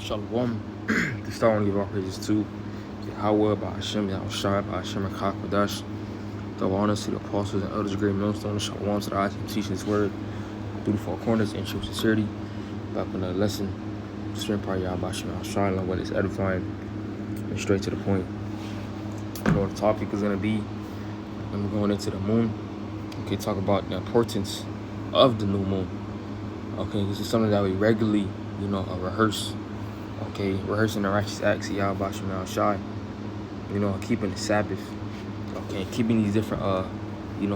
Shalom. To start, I want to give all praises to Yahweh, by Hashem, Yahushua, by Hashem, HaKadosh. Throw honors to the apostles and elders, great millstones. Shalom to the eyes and teaching His word through the four corners in true sincerity. Back with another lesson. Strength part, Yahweh, by Hashem, Yahushua, and what is edifying and straight to the point. You know what the topic is going to be. And we're going into the moon. Okay, talk about the importance of the new moon. Okay, this is something that we regularly, rehearse. Okay, rehearsing the righteous acts of Yahweh Bashem Yahushai. Keeping the Sabbath. Okay, keeping these different,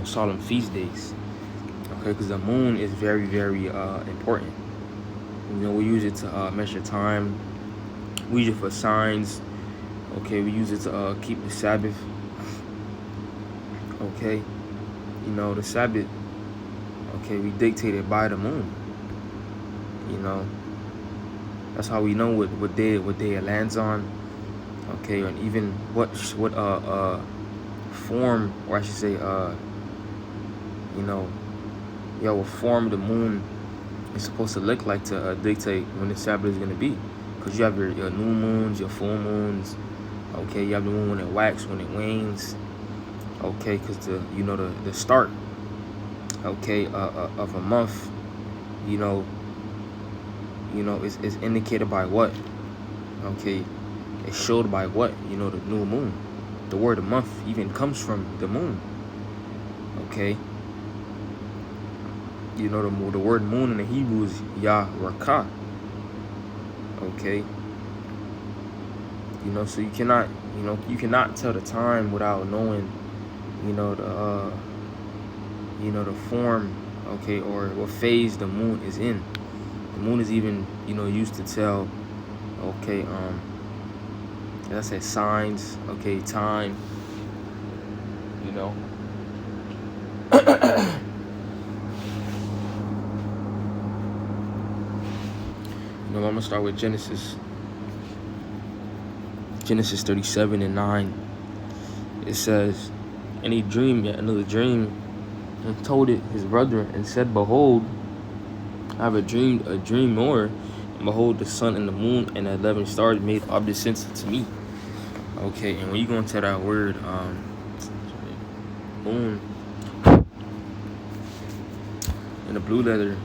solemn feast days. Okay, because the moon is very, very important. We use it to measure time. We use it for signs. Okay, we use it to keep the Sabbath. Okay, the Sabbath. Okay, we dictate it by the moon. That's how we know what day it lands on. Okay, and even what form, or I should say, what form the moon is supposed to look like to dictate when the Sabbath is gonna be. Because you have your new moons, your full moons. Okay, you have the moon when it waxes, when it wanes. Okay, because the start. Okay, of a month. Is indicated by what? Okay, it's showed by what? The new moon. The word a month even comes from the moon. Okay. The word moon in the Hebrew is Yah-Rakah. Okay. So you cannot tell the time without knowing, the form, okay, or what phase the moon is in. The moon is even, used to tell, okay, as I said, signs, okay, time, I'm going to start with Genesis 37:9. It says, and he dreamed yet another dream, and told it his brethren, and said, behold, I have a dream more, and behold, the sun and the moon and the 11 stars made obeisance to me. Okay, and when you go into that word, moon, in the blue letter,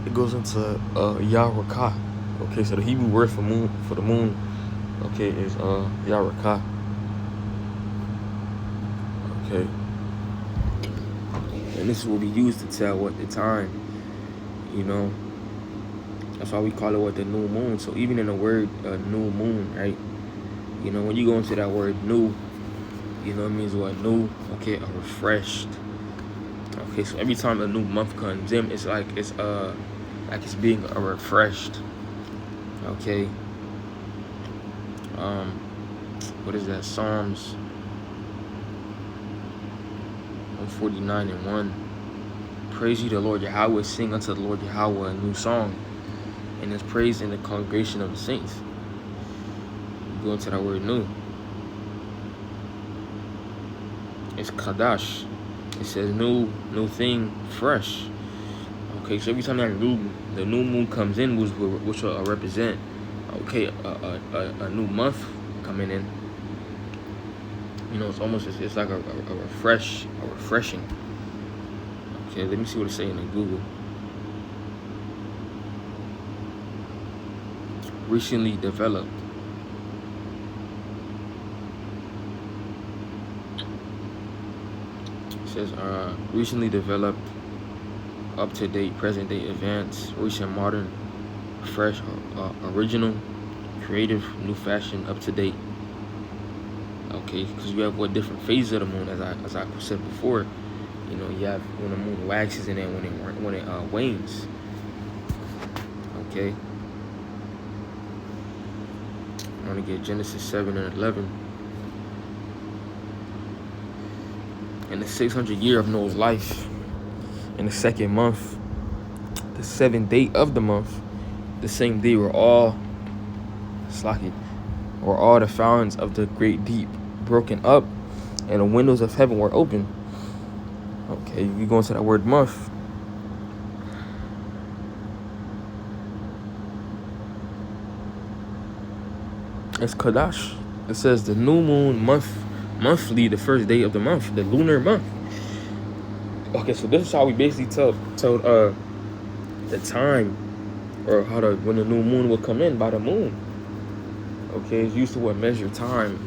it goes into Yah-Rakah. Okay, so the Hebrew word for the moon, okay, is Yah-Rakah. Okay, and this will be used to tell what the time. That's why we call it what the new moon. So even in the word new moon, right? When you go into that word new, it means what? New. Okay, a refreshed. Okay, so every time a new month comes in, it's like it's being refreshed. Okay. What is that? Psalms 149:1. Praise ye the Lord Yahweh, sing unto the Lord Yahweh a new song, and his praise in the congregation of the saints. You go into that word new. It's Kadash. It says new thing, fresh. Okay, so every time the new moon comes in, which will represent, okay, a new month coming in. It's almost it's like a refreshing. Okay, let me see what it's saying in Google. Recently developed. It says recently developed, up to date, present day, advanced, recent, modern, fresh, original, creative, new fashion, up to date. Okay, because you have different phases of the moon, as I said before. You have when the moon waxes and then when it wanes. Okay, I want to get Genesis 7 and 11. In the 600th year of Noah's life, in the second month, the 7th day of the month, the same day were all the fountains of the great deep broken up, and the windows of heaven were open. Okay, you go into that word month. It's Kadash. It says the new moon monthly, the first day of the month, the lunar month. Okay, so this is how we basically tell the time, or when the new moon will come in by the moon. Okay, it's used to measure time.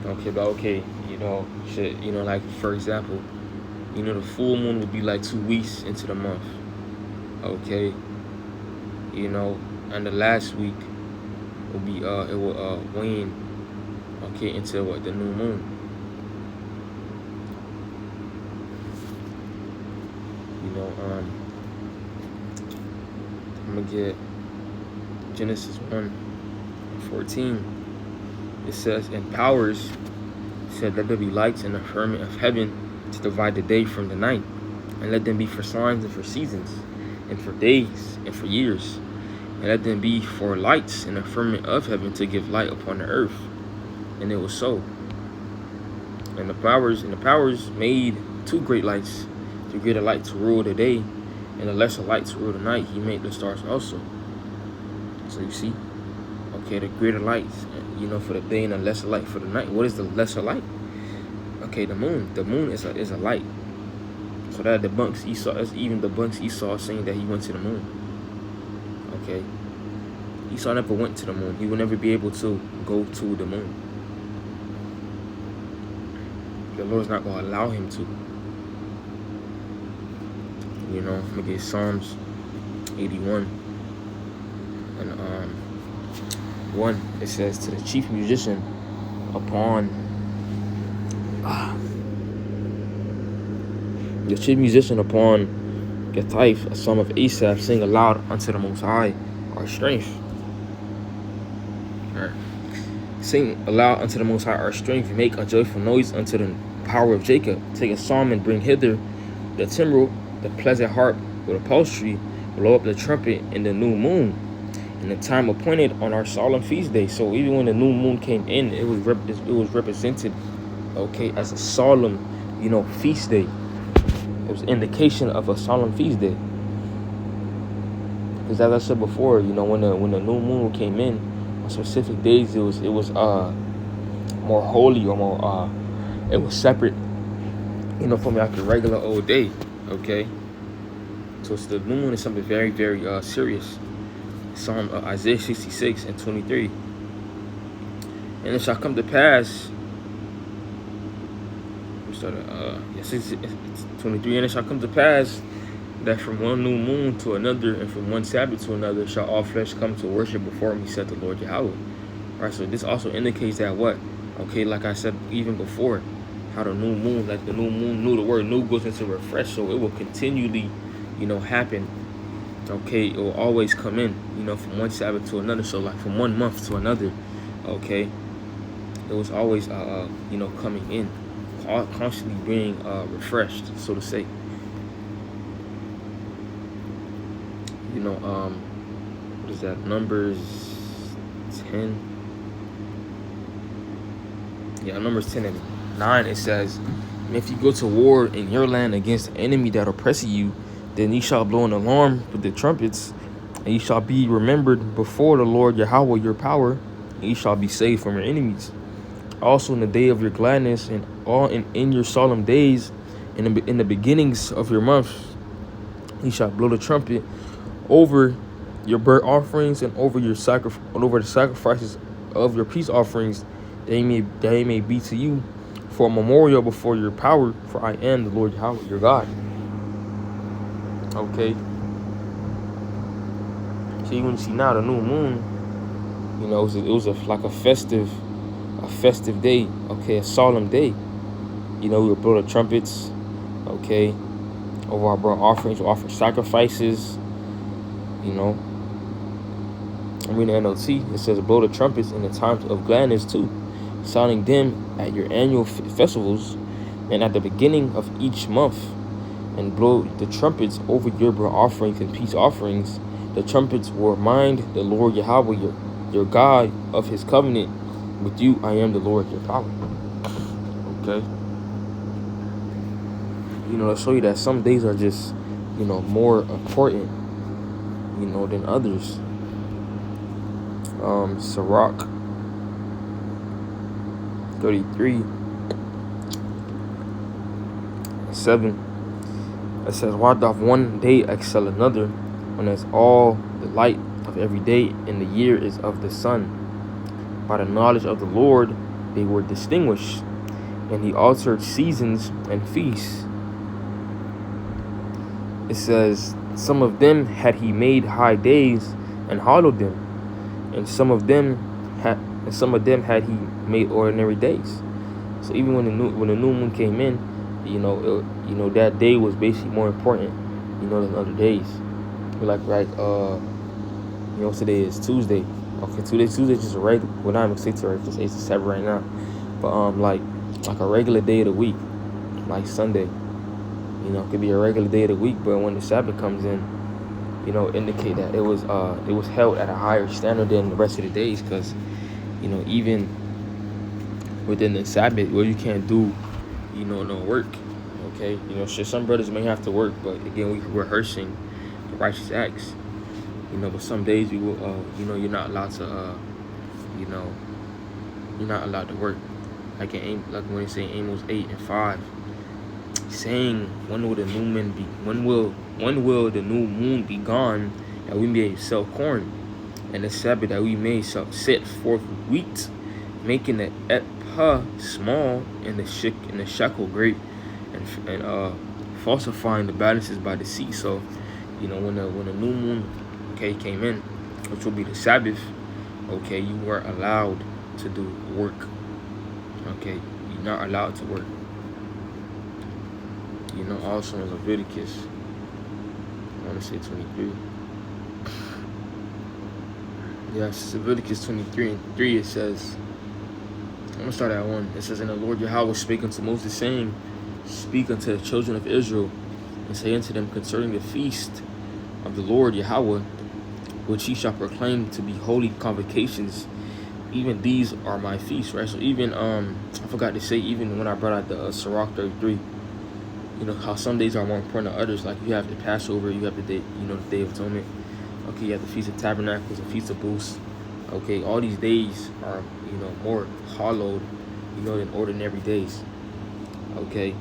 Okay, but okay, like for example, the full moon would be like 2 weeks into the month. Okay, and the last week will be it will wane. Okay, into the new moon. I'm gonna get Genesis 1:14. It says, "And powers said, let there be lights in the firmament of heaven to divide the day from the night, and let them be for signs and for seasons, and for days and for years, and let them be for lights in the firmament of heaven to give light upon the earth. And it was so. And the powers made 2 great lights, the greater light to rule the day, and the lesser light to rule the night. He made the stars also." So you see, okay, the greater lights, for the day, and the lesser light for the night. What is the lesser light? Okay, the moon. The moon is a light. So that debunks Esau. That's even debunks Esau saying that he went to the moon. Okay, Esau never went to the moon. He will never be able to go to the moon. The Lord's not going to allow him to. I'm going to get Psalms 81 and 1. It says, "To the chief musician upon Gathith, a psalm of Asaph, sing aloud unto the Most High, our strength." All right. "Sing aloud unto the Most High, our strength. Make a joyful noise unto the power of Jacob. Take a psalm and bring hither the timbrel, the pleasant harp with a psaltery. Blow up the trumpet in the new moon, in the time appointed on our solemn feast day." So even when the new moon came in, it was represented, okay, as a solemn, feast day. It was an indication of a solemn feast day. Because as I said before, when the new moon came in on specific days, it was more holy, or more it was separate, from like a regular old day. Okay, so the new moon is something very, very serious. Psalm Isaiah 66 and 23. "And it shall come to pass." We started 23. "And it shall come to pass that from one new moon to another, and from one Sabbath to another, shall all flesh come to worship before me, said the Lord Yahweh." All right. So this also indicates that what? Okay, like I said even before, how the new moon, like the new moon, the word "new" goes into refresh, so it will continually, happen. Okay, it will always come in, from one Sabbath to another. So like from one month to another, okay, it was always, coming in, constantly being refreshed, so to say. What is that? Numbers 10. Yeah, Numbers 10 and 9. It says, "And if you go to war in your land against the enemy that oppresses you, then ye shall blow an alarm with the trumpets, and ye shall be remembered before the Lord Yahweh your power, and ye shall be saved from your enemies. Also in the day of your gladness, and all in your solemn days, in the beginnings of your months, ye shall blow the trumpet over your burnt offerings, and over the sacrifices of your peace offerings, that he may be to you for a memorial before your power, for I am the Lord Yahweh your God." Okay. So you can see now the new moon, it was like a festive day. Okay, a solemn day. We would blow the trumpets. Okay, over our burnt offerings, we offer sacrifices. I'm reading NLT. It says, blow the trumpets in the times of gladness too, sounding them at your annual festivals and at the beginning of each month, and blow the trumpets over your burnt offerings and peace offerings. The trumpets will remind the Lord Yahweh, your God, of his covenant with you. I am the Lord your God. Okay. To show you that some days are just, more important, than others. Sirach 33:7. It says, why doth one day excel another, when as all the light of every day in the year is of the sun? By the knowledge of the Lord they were distinguished, and he altered seasons and feasts. It says, some of them had he made high days and hallowed them, and some of them had he made ordinary days. So even when the new moon came in, that day was basically more important, than other days. Today is Tuesday. Okay, Tuesday is just a regular. Well, not even 6 or just 8 to 7 right now, but like a regular day of the week, like Sunday. It could be a regular day of the week, but when the Sabbath comes in, indicate that it was held at a higher standard than the rest of the days, because even within the Sabbath, where you can't do no work. Okay, some brothers may have to work, but again, we're rehearsing the righteous acts. But some days you will you're not allowed to you're not allowed to work, like when they say Amos 8:5, saying, when will the new moon be gone, that we may sell corn, and the Sabbath that we may set forth wheat, making the ephah small and the shekel great, and falsifying the balances by the sea. So when the new moon came in, which will be the Sabbath, you weren't allowed to do work. You're not allowed to work. Also in Leviticus, I want to say 23. Yes, Leviticus 23:3, it says, I'm going to start at 1. It says, and the Lord Yahweh spake unto Moses, saying, speak unto the children of Israel, and say unto them concerning the feast of the Lord Yahweh, which ye shall proclaim to be holy convocations. Even these are my feasts, right? So even, I forgot to say, even when I brought out the Sirach 33, how some days are more important than others. Like you have the Passover, you have the day, the Day of Atonement. Okay, you have the Feast of Tabernacles, the Feast of Booths. Okay, all these days are, more hallowed, than ordinary days. Okay,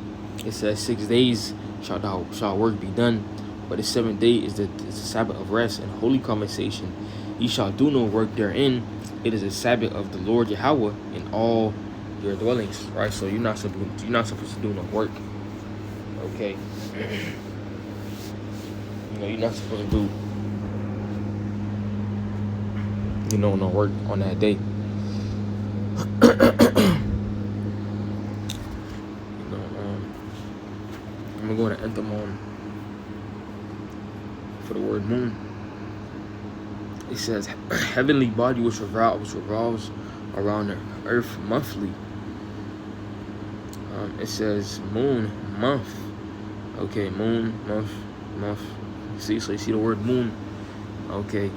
it says 6 days shall work be done, but the 7th day is the Sabbath of rest and holy conversation. Ye shall do no work therein. It is the Sabbath of the Lord Yahweh in all your dwellings. Right, so you're not supposed to do no work. Okay, you're not supposed to do no work on that day. I'm going to Enthymon for the word moon. It says, heavenly body which revolves around the earth monthly. It says moon, month. Okay, moon, month. See, so you see the word moon. Okay.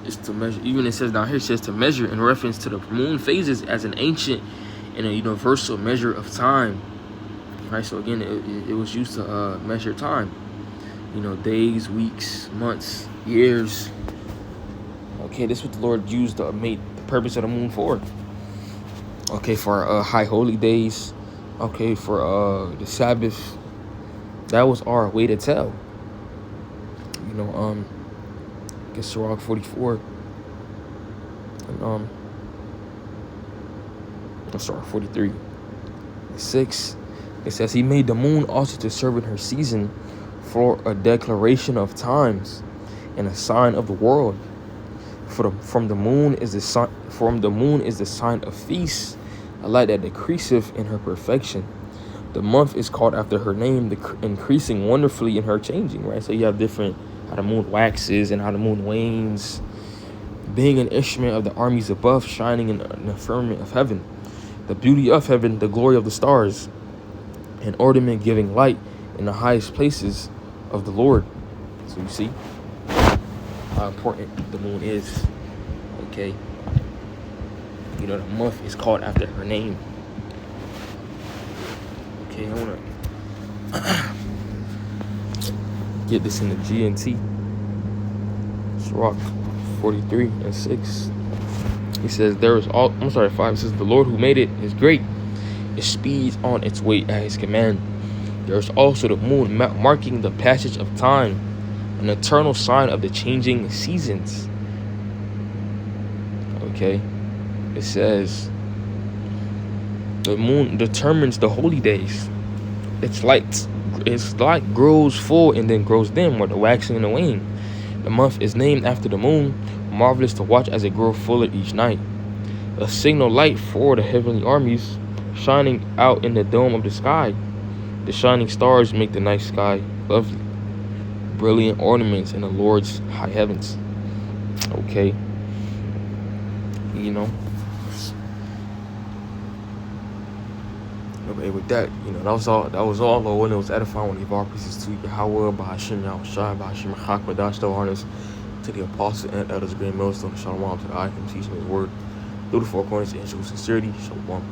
It's to measure. Even it says down here, it says to measure in reference to the moon phases as an ancient and a universal measure of time. Right, so again, it was used to measure time. Days, weeks, months, years. Okay, this is what the Lord used to make the purpose of the moon for. Okay, for high holy days. Okay, for the Sabbath. That was our way to tell. I guess Sirach 44. And Sirach 43:6. It says, he made the moon also to serve in her season, for a declaration of times and a sign of the world. From the moon is the sign of feast, a light that decreaseth in her perfection. The month is called after her name, increasing wonderfully in her changing. Right, so you have different how the moon waxes and how the moon wanes, being an instrument of the armies above, shining in the firmament of heaven, the beauty of heaven, the glory of the stars, an ornament giving light in the highest places of the Lord. So you see how important the moon is. Okay, you know, the month is called after her name. Okay, I wanna get this in the GNT. Sirach 43 and 6. He says, 5. It says, the Lord who made it is great. It speeds on its way at his command. There is also the moon marking the passage of time, an eternal sign of the changing seasons. Okay. It says, the moon determines the holy days. Its light grows full and then grows dim, or the waxing and the waning. The month is named after the moon, marvelous to watch as it grows fuller each night. A signal light for the heavenly armies, shining out in the dome of the sky. The shining stars make the night sky lovely, brilliant ornaments in the Lord's high heavens. Okay, you know. Okay, with that, you know, that was all. Lord, it was edifying. When give all praises to Yahweh, Bahashim Yahushua, Bahashim Chakmadash, the honors to the apostles and elders, great millstone, Shalom to the Icon, teaching his word. Do the four corners, and show sincerity. Shalom.